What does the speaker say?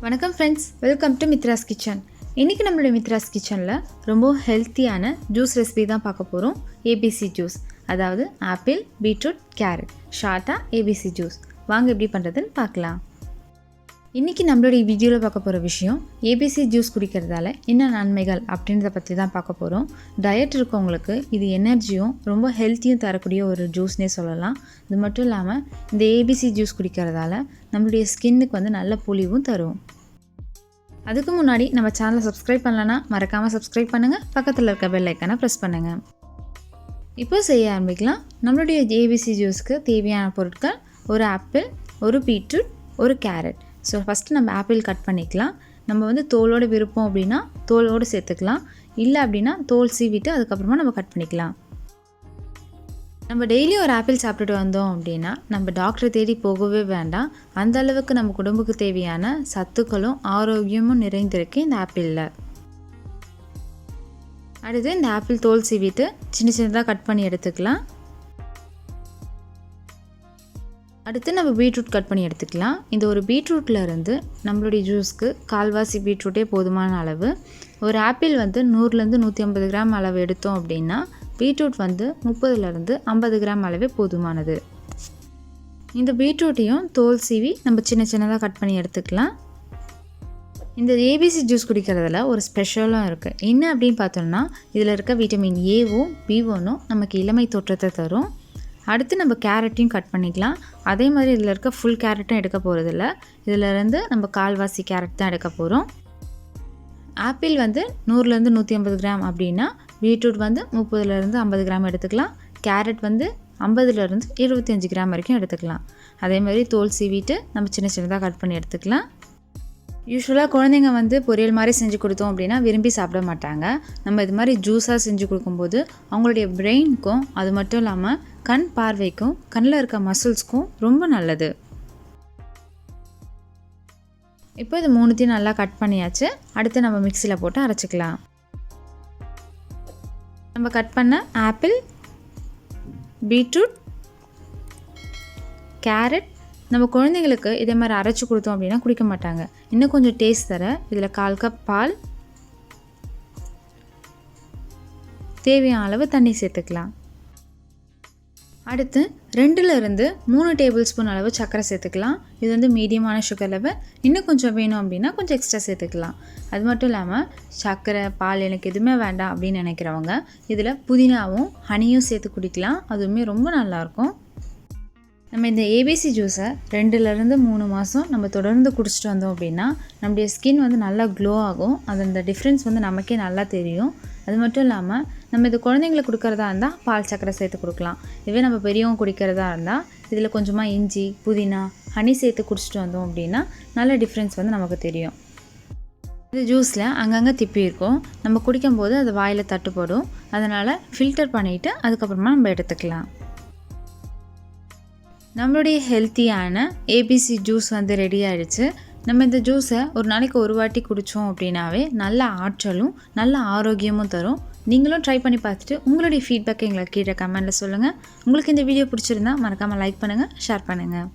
வணக்கம் friends, welcome to Mithras kitchen. இன்றைக்கி நம்மளுடைய மித்ராஸ் கிச்சனில் ரொம்ப ஹெல்த்தியான ஜூஸ் ரெசிபி தான் பார்க்க போகிறோம். ஏபிசி ஜூஸ், அதாவது ஆப்பிள், பீட்ரூட், கேரட், ஷார்ட்டாக ஏபிசி ஜூஸ். வாங்க எப்படி பண்ணுறதுன்னு பார்க்கலாம். இன்றைக்கி நம்மளுடைய வீடியோவில் பார்க்க போகிற விஷயம் ஏபிசி ஜூஸ் குடிக்கிறதால என்ன நன்மைகள் அப்படின்றத பற்றி தான் பார்க்க போகிறோம். டயட் இருக்கவங்களுக்கு இது எனர்ஜியும் ரொம்ப ஹெல்த்தியும் தரக்கூடிய ஒரு ஜூஸ்னே சொல்லலாம். இது மட்டும் இல்லாமல் இந்த ஏபிசி ஜூஸ் குடிக்கிறதால நம்மளுடைய ஸ்கின்னுக்கு நல்ல பொலிவும் தரும். அதுக்கு முன்னாடி நம்ம சேனலை சப்ஸ்கிரைப் பண்ணலன்னா மறக்காமல் சப்ஸ்கிரைப் பண்ணுங்கள். பக்கத்தில் இருக்க பெல் ஐக்கானை ப்ரெஸ் பண்ணுங்கள். இப்போ செய்ய ஆரம்பிக்கலாம். நம்மளுடைய ஏபிசி ஜூஸ்க்கு தேவையான பொருட்கள்: ஒரு ஆப்பிள், ஒரு பீட்ரூட், ஒரு கேரட். ஸோ ஃபஸ்ட்டு நம்ம ஆப்பிள் கட் பண்ணிக்கலாம். நம்ம தோலோடு விருப்பம் அப்படின்னா தோலோடு சேர்த்துக்கலாம், இல்லை அப்படின்னா தோல் சீவிட்டு அதுக்கப்புறமா நம்ம கட் பண்ணிக்கலாம். நம்ம டெய்லி ஒரு ஆப்பிள் சாப்பிட்டுட்டு வந்தோம் அப்படின்னா நம்ம டாக்டரை தேடி போகவே வேண்டாம். அந்த அளவுக்கு நம்ம உடம்புக்கு தேவையான சத்துக்களும் ஆரோக்கியமும் நிறைந்திருக்கு இந்த ஆப்பிளில். அடுத்து இந்த ஆப்பிள் தோல் சீவிட்டு சின்ன சின்னதாக கட் பண்ணி எடுத்துக்கலாம். அடுத்து நம்ம பீட்ரூட் கட் பண்ணி எடுத்துக்கலாம். இந்த ஒரு பீட்ரூட்டில் இருந்து நம்மளுடைய ஜூஸ்க்கு கால்வாசி பீட்ரூட்டே போதுமான அளவு. ஒரு ஆப்பிள் 100லேருந்து 150 கிராம் அளவு எடுத்தோம் அப்படின்னா பீட்ரூட் 30லேருந்து 50 கிராம் அளவே போதுமானது. இந்த பீட்ரூட்டையும் தோல் சீவி நம்ம சின்ன சின்னதாக கட் பண்ணி எடுத்துக்கலாம். இந்த ஏபிசி ஜூஸ் குடிக்கிறதுல ஒரு ஸ்பெஷலும் இருக்குது. என்ன அப்படின்னு பார்த்தோம்னா இதில் இருக்க விட்டமின் ஏவும் B1ம் நமக்கு இளமை தோற்றத்தை தரும். அடுத்து நம்ம கேரட்டையும் கட் பண்ணிக்கலாம். அதே மாதிரி இதில் இருக்க ஃபுல் கேரட்டும் எடுக்க போகிறதில்ல. இதிலேருந்து நம்ம கால்வாசி கேரட் தான் எடுக்க போகிறோம். ஆப்பிள் 100லேருந்து 150 கிராம் அப்படின்னா பீட்ரூட் 30லேருந்து 50 கிராம் எடுத்துக்கலாம். கேரட் 50லேருந்து 25 கிராம் வரைக்கும் எடுத்துக்கலாம். அதே மாதிரி தோல் சீவிட்டு நம்ம சின்ன சின்னதாக கட் பண்ணி எடுத்துக்கலாம். யூஸ்வலாக குழந்தைங்க பொரியல் மாதிரி செஞ்சு கொடுத்தோம் அப்படின்னா விரும்பி சாப்பிட மாட்டாங்க. நம்ம இது மாதிரி ஜூஸாக செஞ்சு கொடுக்கும்போது அவங்களுடைய பிரெயினுக்கும் அது மட்டும் இல்லாமல் கண் பார்வைக்கும் கண்ணில் இருக்க மசில்ஸ்க்கும் ரொம்ப நல்லது. இப்போ இது மூணுத்தையும் நல்லா கட் பண்ணியாச்சு. அடுத்து நம்ம மிக்சியில் போட்டு அரைச்சிக்கலாம். நம்ம கட் பண்ண ஆப்பிள், பீட்ரூட், கேரட் நம்ம குழந்தைங்களுக்கு இதே மாதிரி அரைச்சி கொடுத்தோம் அப்படின்னா குடிக்க மாட்டாங்க. இன்னும் கொஞ்சம் டேஸ்ட் தர இதில் 1/4 கப் பால், தேவையான அளவு தண்ணி சேர்த்துக்கலாம். அடுத்து 2லேருந்து 3 டேபிள் ஸ்பூன் அளவு சர்க்கரை சேர்த்துக்கலாம். இது மீடியமான சுகர் லெவல். இன்னும் கொஞ்சம் வேணும் அப்படின்னா கொஞ்சம் எக்ஸ்ட்ரா சேர்த்துக்கலாம். அது மட்டும் இல்லாமல் சர்க்கரை, பால் எனக்கு எதுவுமே வேண்டாம் அப்படின்னு நினைக்கிறவங்க இதில் புதினாவும் ஹனியும் சேர்த்து குடிக்கலாம். அதுவுமே ரொம்ப நல்லாயிருக்கும். நம்ம இந்த ஏபிசி ஜூஸை 2லேருந்து 3 மாதம் நம்ம தொடர்ந்து குடிச்சிட்டு வந்தோம் அப்படின்னா நம்முடைய ஸ்கின் நல்லா க்ளோ ஆகும். அந்த டிஃப்ரென்ஸ் நமக்கே நல்லா தெரியும். அது மட்டும் இல்லாமல் நம்ம இது குழந்தைங்களுக்கு கொடுக்குறதா இருந்தால் பால் சக்கரை சேர்த்து கொடுக்கலாம். இதுவே நம்ம பெரியவங்க குடிக்கிறதா இருந்தால் இதில் கொஞ்சமாக இஞ்சி, புதினா, ஹனி சேர்த்து குடிச்சிட்டு வந்தோம் அப்படின்னா நல்ல டிஃப்ரென்ஸ் நமக்கு தெரியும். இந்த ஜூஸில் அங்கங்கே திப்பி இருக்கும். நம்ம குடிக்கும்போது அது வாயில் தட்டுப்படும். அதனால் ஃபில்டர் பண்ணிவிட்டு அதுக்கப்புறமா நம்ம எடுத்துக்கலாம். நம்மளுடைய ஹெல்த்தியான ஏபிசி ஜூஸ் ரெடி ஆகிடுச்சு. நம்ம இந்த ஜூஸை ஒரு நாளைக்கு ஒரு வாட்டி குடித்தோம் அப்படின்னாவே நல்ல ஆற்றலும் நல்ல ஆரோக்கியமும் தரும். நீங்களும் ட்ரை பண்ணி பார்த்துட்டு உங்களுடைய ஃபீட்பேக்கை எங்களுக்கு கீழே கமெண்ட்டில் சொல்லுங்கள். உங்களுக்கு இந்த வீடியோ பிடிச்சிருந்தா மறக்காமல் லைக் பண்ணுங்கள், ஷேர் பண்ணுங்கள்.